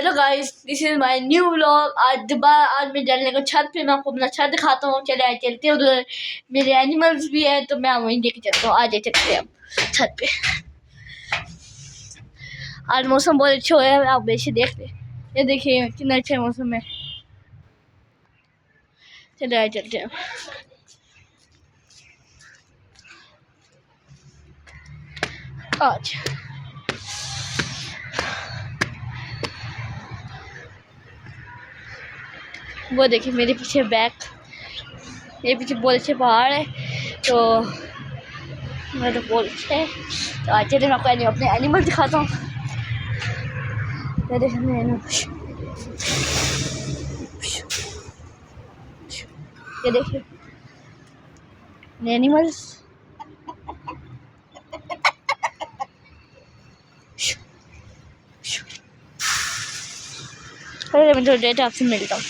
Hello guys, this is my new vlog. आज मैं जाने लगा छत पे। मैं आपको अपना छत दिखाता हूँ। चलते हैं उधर। मेरे एनिमल्स भी है तो मैं वहीं लेके चलता हूँ। आज चलते हैं हम छत पे। आज मौसम बहुत अच्छा हो रहा है, आप वैसे देख ले। ये देखिए कितना अच्छा मौसम है। चलिए चलते हैं आज। वो देखिए मेरे पीछे बैक, मेरे पीछे बहुत अच्छे पहाड़ है। तो मैं तो बहुत अच्छा है। तो आज चलिए मैं आपको अपने एनिमल दिखाता हूँ। ये देखिए मेरे एनिमल, ये देखिए एनिमल्स। मैं थोड़ी देर आपसे मिलता हूँ।